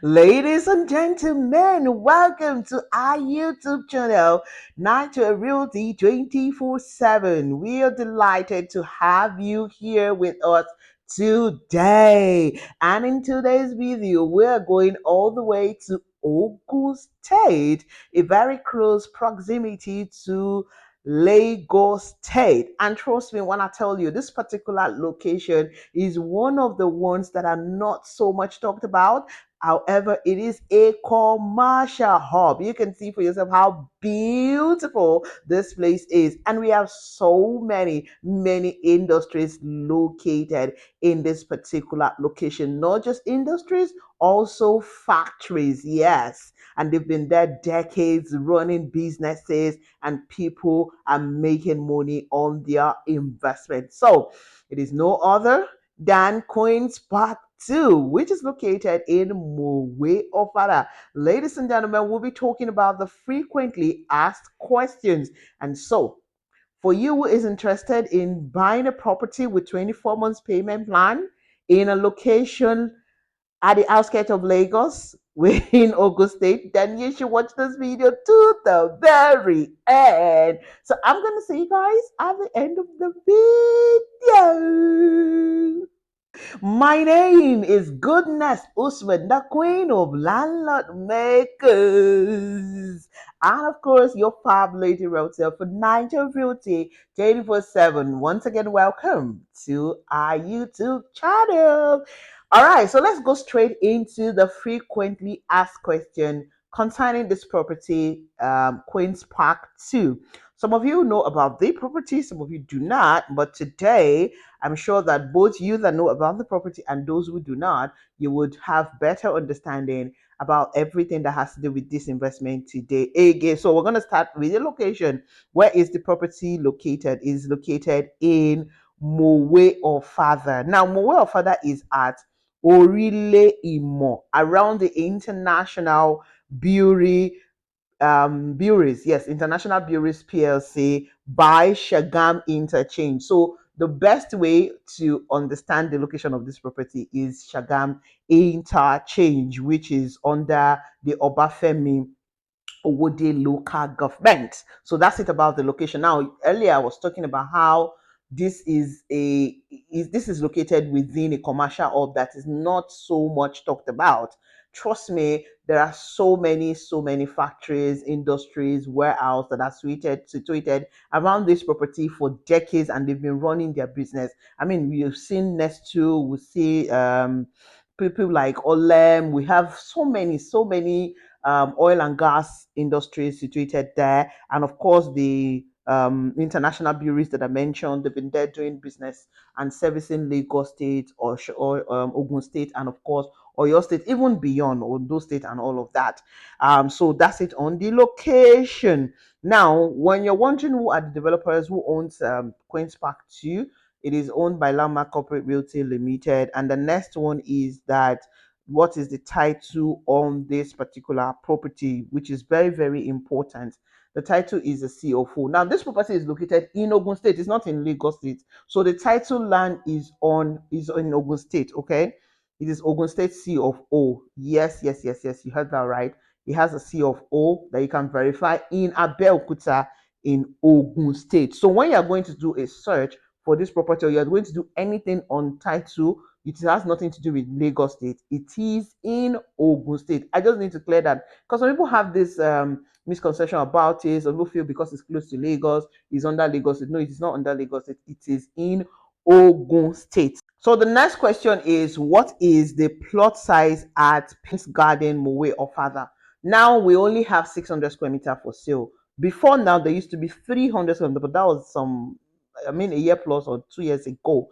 Ladies and gentlemen, welcome to our YouTube channel, Nigel Realty 24/7. We are delighted to have you here with us today. And in today's video, we're going all the way to Ogun State, a very close proximity to Lagos State. And trust me when I tell you, this particular location is one of the ones that are not so much talked about. However, it is a commercial hub. You can see for yourself how beautiful this place is. And we have so many industries located in this particular location. Not just industries, also factories. Yes. And they've been there decades running businesses, and people are making money on their investment. So it is no other than Queen's Park 2, which is located in Mowe, Ofada. Ladies and gentlemen, we'll be talking about the frequently asked questions. And so, for you who is interested in buying a property with 24 months payment plan in a location at the outskirts of Lagos within Ogun State, then you should watch this video to the very end. So I'm going to see you guys at the end of the video. My name is Goodness Usman, the queen of landlord makers. And of course, your fab lady realtor for Niger Realty 24/7. Once again, welcome to our YouTube channel. All right, so let's go straight into the frequently asked question concerning this property, Queen's Park 2. Some of you know about the property, some of you do not, but today I'm sure that both you that know about the property and those who do not, you would have better understanding about everything that has to do with this investment today. Again, so we're going to start with the location. Where is the property located? Is located in Mowe or Father. Now, Mowe or Father is at Orile Imo, around the International Brewery Breweries, yes, International Breweries PLC by Shagam Interchange. So the best way to understand the location of this property is Shagam Interchange, which is under the Obafemi Owode local government. So that's it about the location. Now, earlier I was talking about how this is located within a commercial hub that is not so much talked about. Trust me, there are so many factories, industries, warehouse that are situated around this property for decades, and they've been running their business. I mean, we've seen Nestle, we see people like Olem. We have so many oil and gas industry situated there. And of course, the international breweries that I mentioned, they've been there doing business and servicing Lagos State or Ogun State, and of course, Oyo State, even beyond Ondo State and all of that. So that's it on the location. Now, when you're wondering who are the developers who owns Queen's Park 2, it is owned by Landmark Corporate Realty Limited. And the next one is that what is the title on this particular property, which is very important. The title is a COO. Now, this property is located in Ogun State. It's not in Lagos State. So the title land is in Ogun State. Okay, it is Ogun State COO. Yes. You heard that right. It has a COO that you can verify in Abeokuta in Ogun State. So when you are going to do a search for this property, or you are going to do anything on title, it has nothing to do with Lagos State. It is in Ogun State. I just need to clear that because some people have this misconception about it. Some people feel because it's close to Lagos, it's under Lagos State. No, it is not under Lagos State. It is in Ogun State. So the next question is, what is the plot size at Prince Garden, Mowe or Father? Now we only have 600 square meter for sale. Before now, there used to be 300 square meter, but that was a year plus or 2 years ago.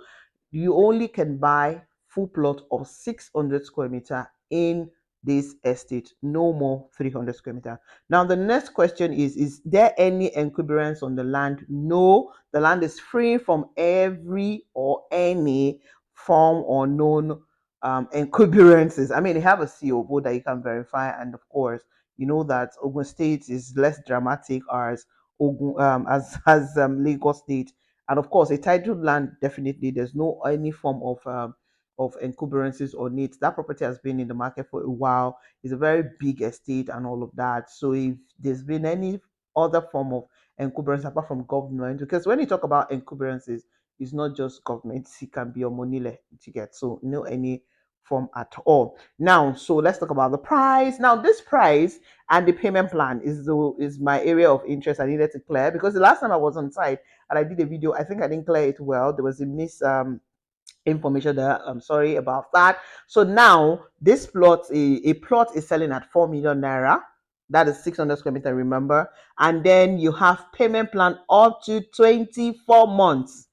You only can buy full plot of 600 square meter in this estate, no more 300 square meter. Now the next question is there any encumbrance on the land? No, the land is free from every or any form or known encumbrances. I mean, they have a COO that you can verify, and of course, you know that Ogun State is less dramatic as Lagos State. And of course, a titled land, definitely there's no any form of of encumbrances on it. That property has been in the market for a while. It's a very big estate and all of that. So if there's been any other form of encumbrance apart from government, because when you talk about encumbrances, it's not just government, it can be your money to get. So no any form at all. Now, so let's talk about the price. Now, this price and the payment plan is my area of interest. I needed to clear because the last time I was on site and I did a video, I think I didn't clear it well. There was a miss information there. I'm sorry about that. So now this plot, a plot is selling at 4 million naira. That is 600 square meter, remember? And then you have payment plan up to 24 months.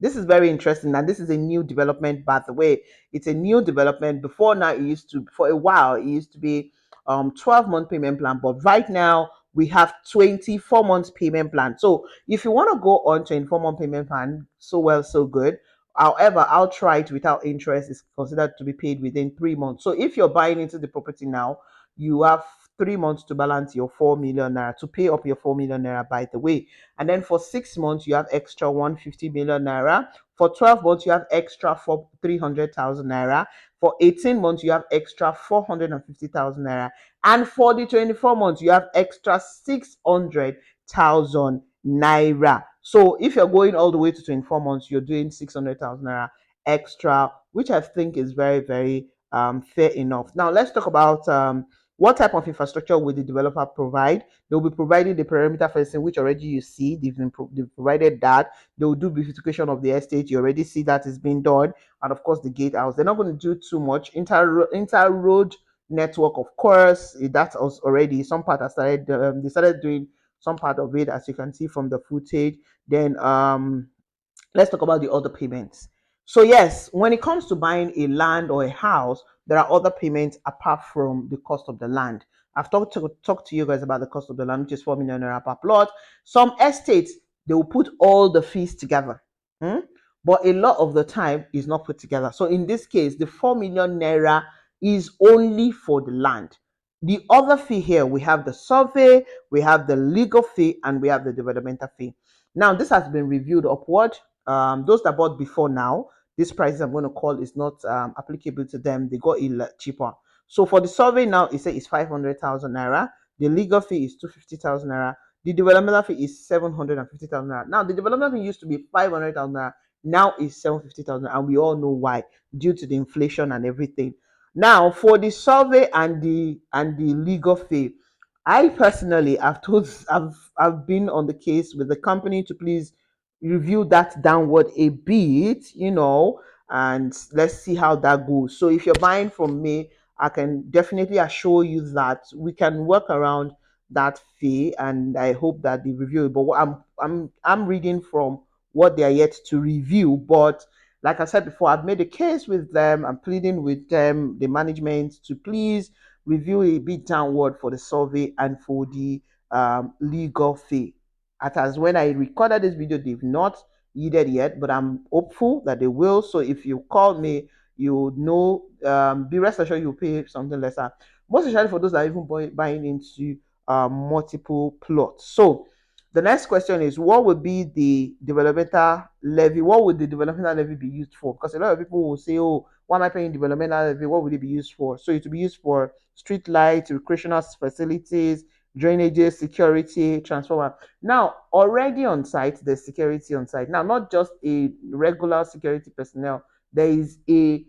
This is very interesting, and this is a new development, by the way. It's a new development. Before now, it used to, for a while, it used to be 12-month payment plan, but right now we have 24 months payment plan. So if you want to go on 24-month payment plan, so well, so good. However, outright without interest is considered to be paid within 3 months. So if you're buying into the property now, you have 3 months to balance your 4 million naira, to pay up your 4 million naira, by the way. And then for 6 months, you have extra 150 million naira. For 12 months, you have extra for 300,000 naira. For 18 months, you have extra 450,000 naira. And for the 24 months, you have extra 600,000 naira. So if you're going all the way to 24 months, you're doing 600,000 naira extra, which I think is very, very fair enough. Now, let's talk about what type of infrastructure will the developer provide. They'll be providing the perimeter fencing, which already you see. They've provided that. They will do beautification of the estate. You already see that is being done. And of course, the gatehouse. They're not going to do too much. Inter-road network, of course, that's already some part has started. They started doing some part of it, as you can see from the footage. Then let's talk about the other payments. So yes, when it comes to buying a land or a house, there are other payments apart from the cost of the land. I've talked to you guys about the cost of the land, which is 4 million naira per plot. Some estates, they will put all the fees together. Hmm? But a lot of the time is not put together. So in this case, the 4 million naira is only for the land. The other fee here, we have the survey, we have the legal fee, and we have the developmental fee. Now, this has been reviewed upward. Those that bought before now, this price I'm going to call is not applicable to them. They got it cheaper. So for the survey now, it says it's 500,000 naira. The legal fee is 250,000 naira. The developmental fee is 750,000 naira. Now, the development fee used to be 500,000 naira. Now is 750,000, and we all know why, due to the inflation and everything. Now, for the survey and the legal fee, I personally I've been on the case with the company to please review that downward a bit, and let's see how that goes. So if you're buying from me, I can definitely assure you that we can work around that fee, and I hope that the review. But what I'm reading from what they are yet to review, but like I said before, I've made a case with them. I'm pleading with them, the management, to please review a bit downward for the survey and for the legal fee. As when I recorded this video, they've not yielded yet, but I'm hopeful that they will. So if you call me, you know, be rest assured you'll pay something lesser. Most especially for those that are even buying into multiple plots. So the next question is, what would be the developmental levy? What would the developmental levy be used for? Because a lot of people will say, oh, why am I paying developmental levy? What would it be used for? So it will be used for street lights, recreational facilities, drainages, security, transformer. Now, already on site, there's security on site. Now, not just a regular security personnel, there is a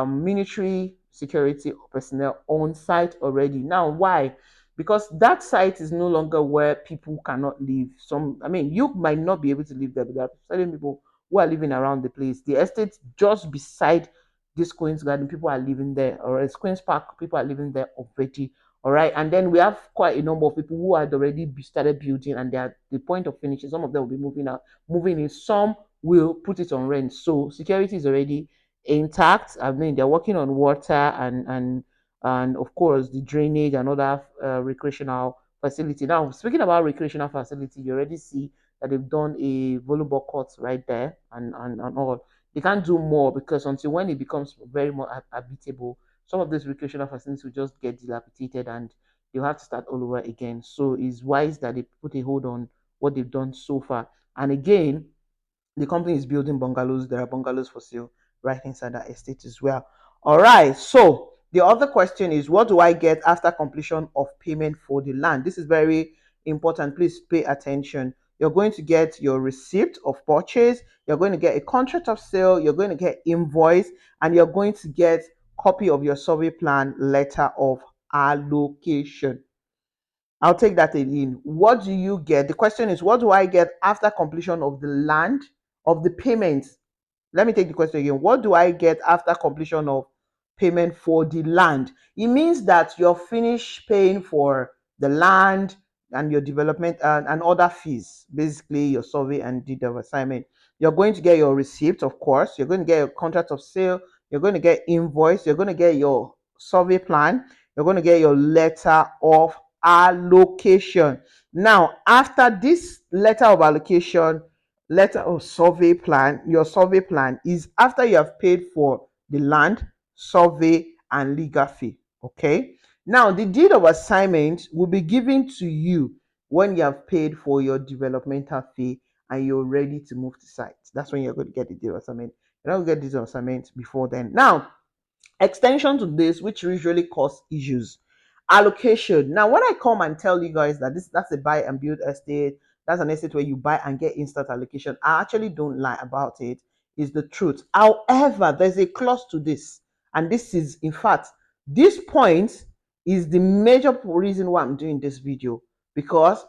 military security personnel on site already. Now, why? Because that site is no longer where people cannot live. I mean, you might not be able to live there, but there are certain people who are living around the place. The estate just beside this Queen's Garden, people are living there, or it's Queen's Park, people are living there already. All right, and then we have quite a number of people who had already started building, and they're at the point of finishing. Some of them will be moving out, moving in. Some will put it on rent. So security is already intact. I mean, they're working on water and of course the drainage and other recreational facility. Now, speaking about recreational facility, you already see that they've done a volleyball court right there and all. They can't do more because until when it becomes very more habitable, some of these recreational facilities will just get dilapidated and they'll have to start all over again. So it's wise that they put a hold on what they've done so far. And again, the company is building bungalows. There are bungalows for sale. right inside that estate as well. All right. So the other question is, what do I get after completion of payment for the land? This is very important. Please pay attention. You're going to get your receipt of purchase. You're going to get a contract of sale. You're going to get invoice, and you're going to get copy of your survey plan, letter of allocation. I'll take that again. What do you get? The question is, what do I get after completion of the land, of the payment? Let me take the question again. What do I get after completion of payment for the land? It means that you're finished paying for the land and your development and other fees, basically your survey and deed of assignment. You're going to get your receipt, of course. You're going to get your contract of sale. You're going to get invoice. You're going to get your survey plan. You're going to get your letter of allocation. Now, after this letter of allocation, letter of survey plan, your survey plan is after you have paid for the land, survey, and legal fee. Okay. Now, the deed of assignment will be given to you when you have paid for your developmental fee and you're ready to move to site. That's when you're going to get the deed of assignment. You're not going to get the deed of assignment before then. Now, extension to this, which usually cause issues, allocation. Now, when I come and tell you guys that that's a buy and build estate, that's an estate where you buy and get instant allocation, I actually don't lie about it. It's the truth. However, there's a clause to this, and this is, in fact, this point is the major reason why I'm doing this video, because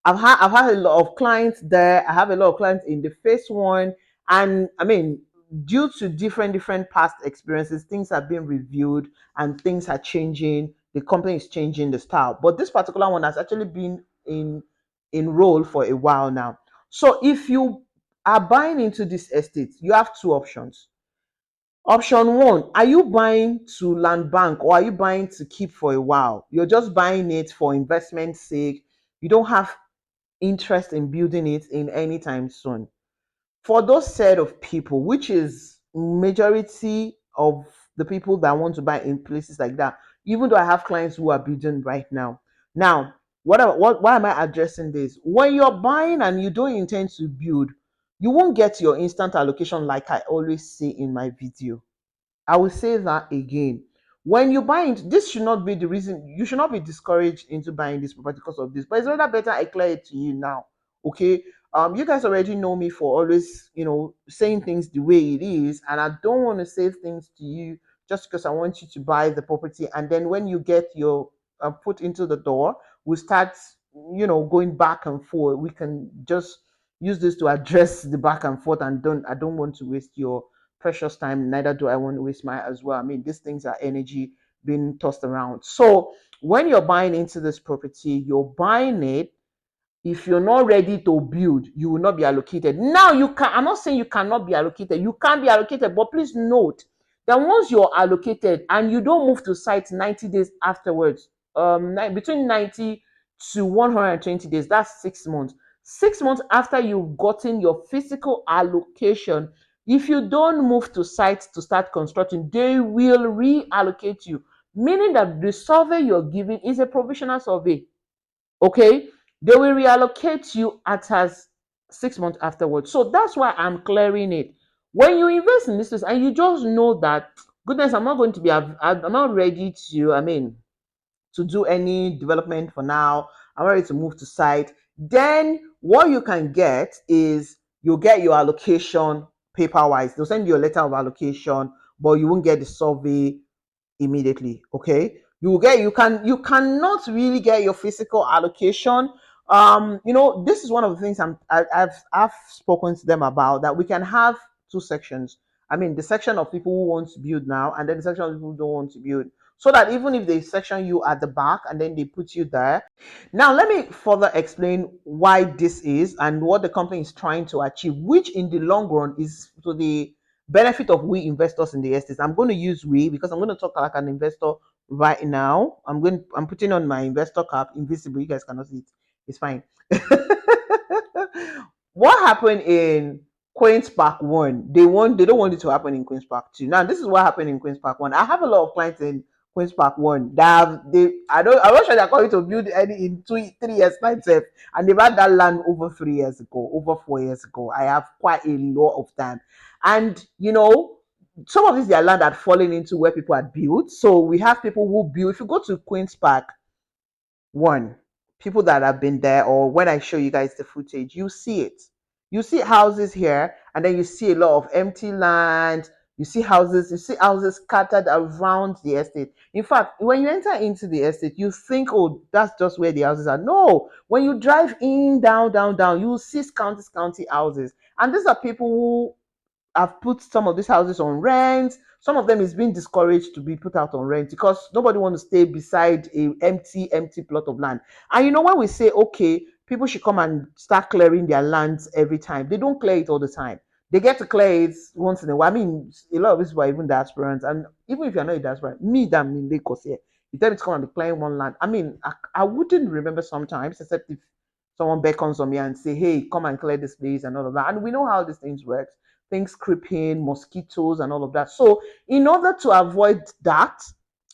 I've had a lot of clients there. I have a lot of clients in the phase one, and I mean, due to different past experiences, things have been reviewed and things are changing. The company is changing the style, but this particular one has actually been in role for a while now. So if you are buying into this estate, you have two options. Option one, are you buying to land bank or are you buying to keep for a while? You're just buying it for investment sake. You don't have interest in building it in any time soon. For those set of people, which is majority of the people that want to buy in places like that, even though I have clients who are building right now. Now, why am I addressing this? When you're buying and you don't intend to build, you won't get your instant allocation like I always say in my video. I will say that again. When you buy into this, should not be the reason. You should not be discouraged into buying this property because of this. But it's rather better I clear it to you now. Okay. You guys already know me for always, saying things the way it is, and I don't want to say things to you just because I want you to buy the property, and then when you get your put into the door, we start, going back and forth. We can just use this to address the back and forth, and I don't want to waste your precious time, neither do I want to waste mine as well. I mean, these things are energy being tossed around. So when you're buying into this property, you're buying it. If you're not ready to build, you will not be allocated. Now, I'm not saying you cannot be allocated. You can be allocated, but please note that once you're allocated and you don't move to site 90 days afterwards, between 90 to 120 days, that's 6 months. 6 months after you've gotten your physical allocation, if you don't move to site to start constructing, they will reallocate you, meaning that the survey you're giving is a provisional survey. Okay, they will reallocate you at as 6 months afterwards. So that's why I'm clearing it. When you invest in this place and you just know that, goodness, I'm not going to be, I'm not ready to, to do any development for now. I'm ready to move to site. Then what you can get is you'll get your allocation paper wise. They'll send you a letter of allocation, but you won't get the survey immediately. Okay, you cannot really get your physical allocation. This is one of the things I've spoken to them about, that we can have two sections. I mean, the section of people who want to build now, and then the section of people who don't want to build, so that even if they section you at the back and then they put you there. Now let me further explain why this is and what the company is trying to achieve, which in the long run is to the benefit of we investors in the estates. I'm going to use we because I'm going to talk like an investor right now. I'm putting on my investor cap, invisible. You guys cannot see it. It's fine. What happened in Queens Park 1? They don't want it to happen in Queens Park 2. Now, this is what happened in Queens Park 1. I have a lot of clients in Queens Park 1 that I'm not sure they're going to build any in 3 years time, and they've had that land over 3 years ago, over 4 years ago. I have quite a lot of time. And some of these their land had fallen into where people had built. So we have people who build. If you go to Queen's Park, one, people that have been there, or when I show you guys the footage, you see it. You see houses here, and then you see a lot of empty land. You see houses scattered around the estate. In fact, when you enter into the estate, you think, oh, that's just where the houses are. No, when you drive in, down, down, down, you will see county houses. And these are people who have put some of these houses on rent. Some of them is being discouraged to be put out on rent because nobody wants to stay beside a empty plot of land. And you know, when we say, okay, people should come and start clearing their lands every time, they don't clear it all the time. They get to clear it once in a while. I mean, a lot of these were even diasporans, and even if you're not a diaspora, me that I'm in Lagos here, you tell me to come and be clearing one land. I mean, I wouldn't remember sometimes, except if someone beckons on me and say, hey, come and clear this place and all of that. And we know how these things work, things creeping, mosquitoes, and all of that. So, in order to avoid that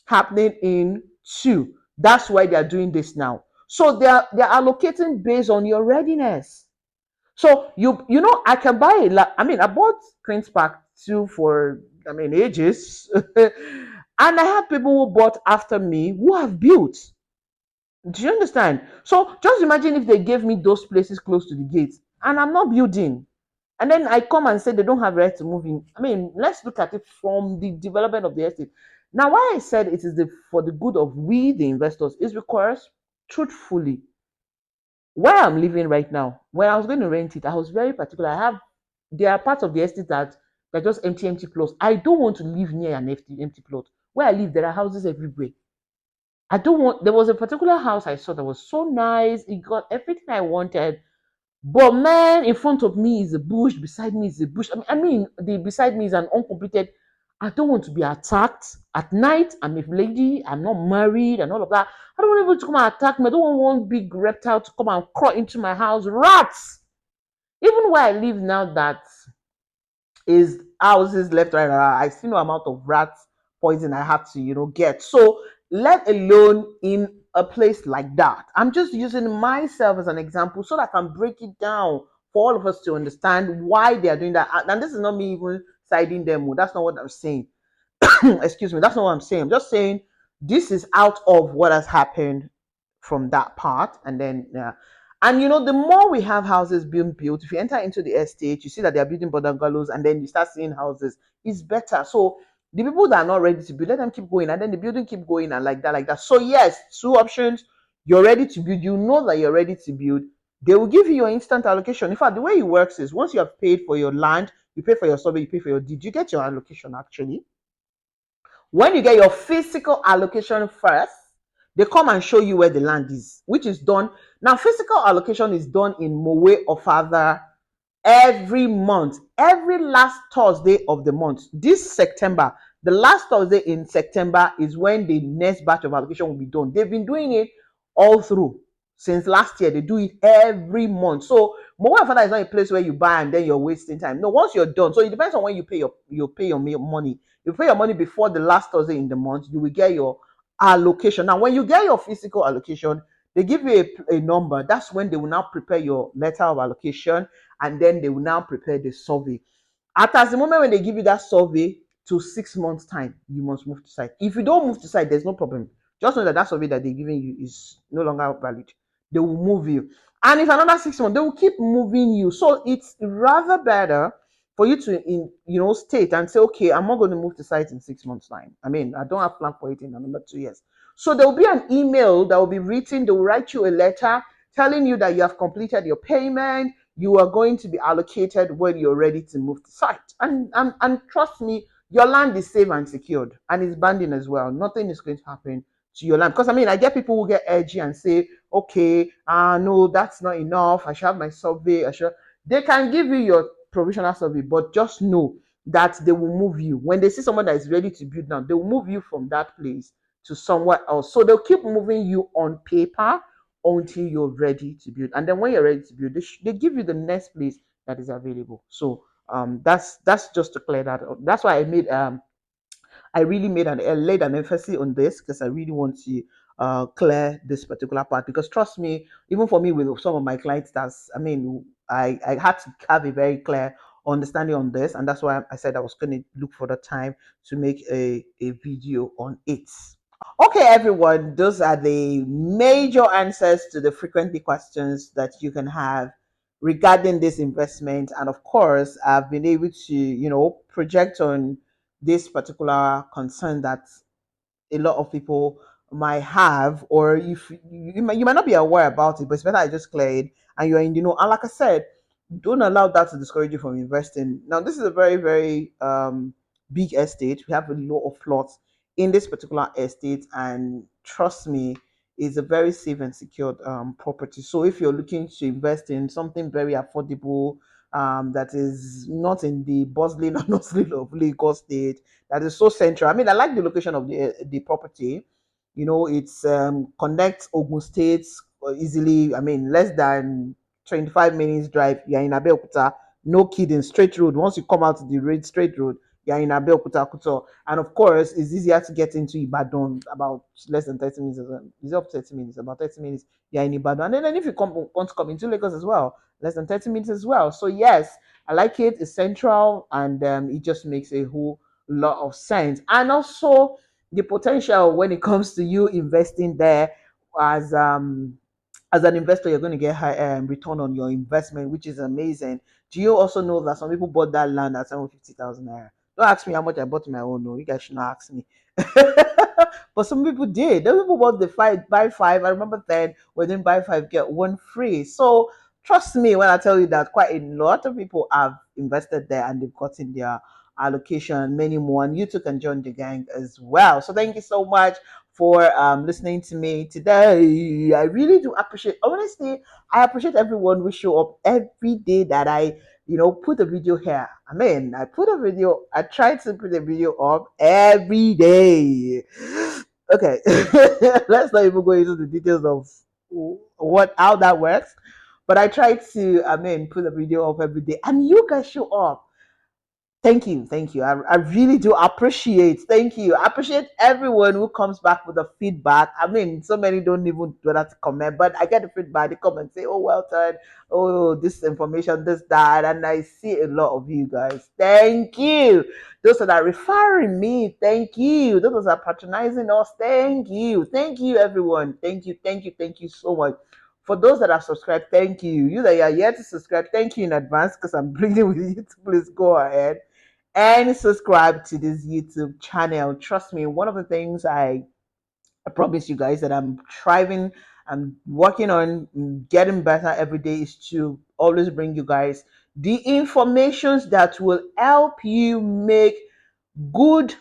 happening in two, that's why they are doing this now. So they're allocating based on your readiness. So you know I can buy a lot. I mean, I bought Queen's Park 2 for ages, and I have people who bought after me who have built. Do you understand? So just imagine if they gave me those places close to the gates and I'm not building. And then I come and say they don't have right to move in. I mean, let's look at it from the development of the estate. Now, why I said it is for the good of we, the investors, is because, truthfully, where I'm living right now, when I was going to rent it, I was very particular. There are parts of the estate that they're just empty plots. I don't want to live near an empty plot. Where I live, there are houses everywhere. I don't want. There was a particular house I saw that was so nice. It got everything I wanted. But man, in front of me is a bush. Beside me is a bush. The beside me is an uncompleted. I don't want to be attacked at night. I'm a lady. I'm not married and all of that. I don't want people to come and attack me. I don't want one big reptile to come and crawl into my house. Rats. Even where I live now, that is houses left, right, right. I see no amount of rats poison I have to, get. So let alone in a place like that. I'm just using myself as an example so that I can break it down for all of us to understand why they are doing that. And this is not me even siding them. That's not what I'm saying. Excuse me. That's not what I'm saying. I'm just saying this is out of what has happened from that part. And then, yeah. And the more we have houses being built, if you enter into the estate, you see that they are building bungalows, and then you start seeing houses. It's better. So the people that are not ready to build, let them keep going, and then the building keep going, and like that, like that. So yes, two options. You're ready to build. You know that you're ready to build. They will give you your instant allocation. In fact, the way it works is once you have paid for your land, you pay for your survey, you pay for your deed, you get your allocation actually. When you get your physical allocation first, they come and show you where the land is, which is done. Now, physical allocation is done in Mowe or Ofada every month, every last Thursday of the month. This September, the last Thursday in September is when the next batch of allocation will be done. They've been doing it all through since last year. They do it every month. So Mowe Ofada is not a place where you buy and then you're wasting time. No, once you're done, so it depends on when you pay your money. You pay your money before the last Thursday in the month, you will get your allocation. Now, when you get your physical allocation, they give you a number. That's when they will now prepare your letter of allocation, and then they will now prepare the survey. At the moment when they give you that survey, to 6 months time, you must move to site. If you don't move to site, there's no problem. Just know that that survey that they're giving you is no longer valid. They will move you. And if another 6 months, they will keep moving you. So it's rather better for you to state and say, okay, I'm not going to move to site in 6 months time. I mean, I don't have plan for it in another 2 years. So there will be an email that will be written. They will write you a letter telling you that you have completed your payment. You are going to be allocated when you're ready to move to site. And trust me, your land is safe and secured, and it's banding as well. Nothing is going to happen to your land. Because I get people who get edgy and say, okay, no, that's not enough. I should have my survey. They can give you your provisional survey, but just know that they will move you. When they see someone that is ready to build now, they will move you from that place to somewhere else. So they'll keep moving you on paper until you're ready to build. And then when you're ready to build, they give you the next place that is available. So that's just to clear that up. That's why I really laid an emphasis on this because I really want to clear this particular part, because trust me, even for me with some of my clients, I had to have a very clear understanding on this, and that's why I said I was going to look for the time to make a video on it. Okay, everyone, those are the major answers to the frequently questions that you can have regarding this investment. And of course, I've been able to, project on this particular concern that a lot of people might have, or if you might not be aware about it, but it's better I just clear it and you're in the know. And like I said, don't allow that to discourage you from investing. Now, this is a very, very big estate. We have a lot of plots in this particular estate, and trust me, it's a very safe and secured property. So, if you're looking to invest in something very affordable, that is not in the bustling and hustling of Lagos State, that is so central. I mean, I like the location of the property. It's connects Ogun State easily. I mean, less than 25 minutes drive, you're in Abeokuta. No kidding, straight road. Once you come out the road, straight road, you're in Abeokuta, Kuto. And of course, it's easier to get into Ibadan, about less than 30 minutes. It's up 30 minutes, about 30 minutes, you're in Ibadan. And then if you want to come into Lagos as well, less than 30 minutes as well. So yes, I like it. It's central, and it just makes a whole lot of sense. And also the potential when it comes to you investing there, as as an investor, you're going to get high return on your investment, which is amazing. Do you also know that some people bought that land at 750,000 naira? Don't ask me how much I bought my own. No, you guys should not ask me. But some people did. Those people bought the buy five. I remember then when they buy five get one free. So trust me when I tell you that quite a lot of people have invested there and they've gotten their allocation, many more, and you too can join the gang as well. So thank you so much for listening to me today. I really do appreciate, honestly, I appreciate everyone who show up every day that I, put a video here. I mean, I try to put a video up every day. Okay, let's not even go into the details of how that works. But I try to, put a video up every day, and you guys show up. Thank you, thank you. I really do appreciate. Thank you. I appreciate everyone who comes back with the feedback. I mean, so many don't even do that to comment, but I get the feedback. They come and say, "Oh, well done. Oh, this information, this, that," and I see a lot of you guys. Thank you. Those that are referring me, thank you. Those that are patronizing us, thank you. Thank you, everyone. Thank you, thank you, thank you so much. For those that have subscribed, thank you. You that are yet to subscribe, thank you in advance because I'm bringing with you. Please go ahead and subscribe to this YouTube channel. Trust me, one of the things I promise you guys that I'm striving, I'm working on getting better every day is to always bring you guys the informations that will help you make good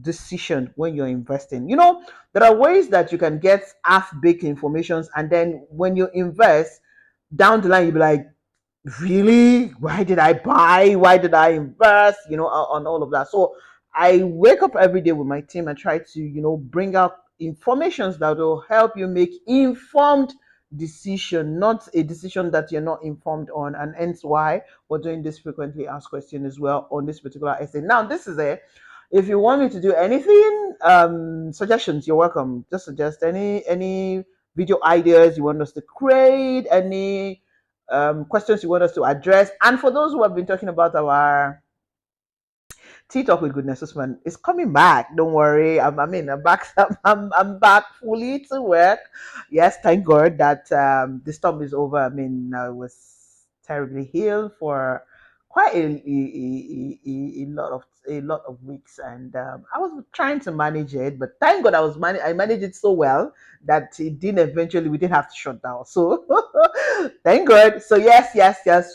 decision when you're investing. There are ways that you can get half-baked informations, and then when you invest down the line, you'll be like, really, why did I buy, why did I invest, on all of that. So I wake up every day with my team and try to bring out informations that will help you make informed decision, not a decision that you're not informed on. And hence why we're doing this frequently asked question as well on this particular essay. Now this is it. If you want me to do anything, suggestions, you're welcome. Just suggest any video ideas you want us to create, any questions you want us to address. And for those who have been talking about our Tea Talk with Goodness Usman, it's coming back. Don't worry. I'm back. I'm back fully to work. Yes, thank God that the storm is over. I mean, I was terribly healed for quite a lot of weeks, and I was trying to manage it, but thank God I managed it so well that it didn't eventually we didn't have to shut down. So thank God. So yes, yes, yes.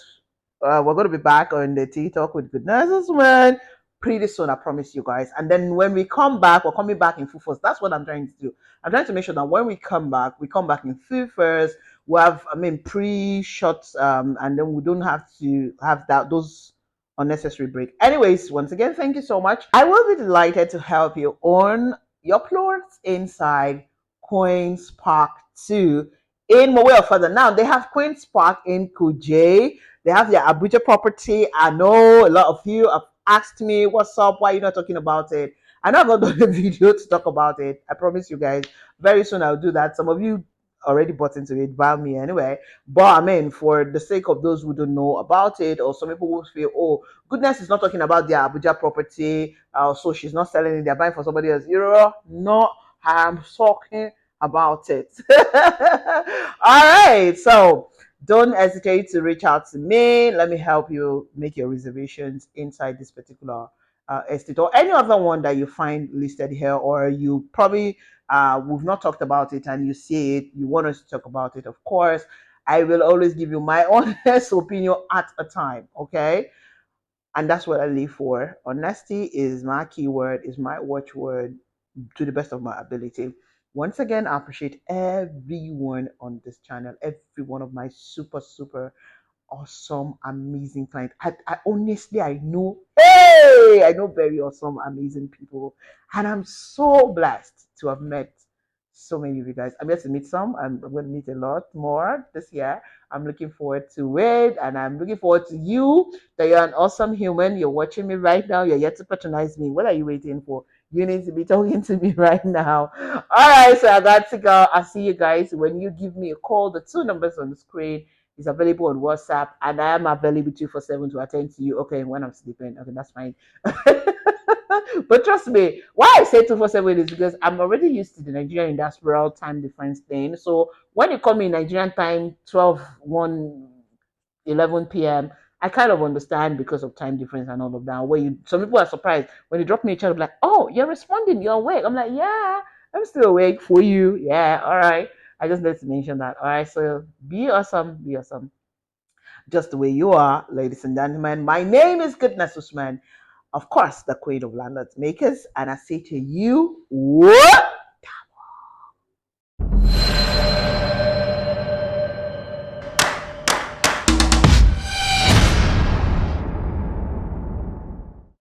We're going to be back on the Tea Talk with Goodness Usman pretty soon, I promise you guys. And then when we come back, we're coming back in full force. That's what I'm trying to do. I'm trying to make sure that when we come back in full force. We have, pre-shots, and then we don't have to have those unnecessary break. Anyways, once again, thank you so much. I will be delighted to help you on your plots inside Queen's Park 2 in Mowe Ofada. Now they have Queen's Park in Kuje. They have their Abuja property. I know a lot of you have asked me, what's up? Why are you not talking about it? I know I'm not doing a video to talk about it. I promise you guys, very soon I'll do that. Some of you already bought into it, by me anyway. But I mean, for the sake of those who don't know about it, or some people who feel, oh, goodness is not talking about their Abuja property, so she's not selling it, they're buying for somebody else. No, I'm talking about it. All right, so don't hesitate to reach out to me. Let me help you make your reservations inside this particular estate, or any other one that you find listed here, or you probably we've not talked about it and you see it, you want us to talk about it. Of course, I will always give you my honest opinion at a time. Okay, and that's what I live for. Honesty is my keyword, is my watchword, to the best of my ability. Once again, I appreciate everyone on this channel, every one of my super, super awesome, amazing clients. I honestly, I know, hey, I know very awesome, amazing people. And I'm so blessed to have met so many of you guys. I'm yet to meet some. I'm going to meet a lot more this year. I'm looking forward to it. And I'm looking forward to you, that you're an awesome human. You're watching me right now. You're yet to patronize me. What are you waiting for? You need to be talking to me right now. All right, so I got to go. I'll see you guys when you give me a call. The two numbers on the screen is available on WhatsApp, and I am available 24/7 to attend to you. Okay, when I'm sleeping. Okay, that's fine. But trust me, why I say 24/7 is because I'm already used to the Nigerian industrial time difference thing. So when you call me Nigerian time 12, 1, 11 p.m., I kind of understand because of time difference and all of that. Where you, some people are surprised when you drop me a chat, like, "Oh, you're responding, you're awake." I'm like, "Yeah, I'm still awake for you." Yeah, all right. I just need to mention that. All right, so be awesome, just the way you are, ladies and gentlemen. My name is Goodness Usman, of course, the queen of landlords makers, and I say to you, what?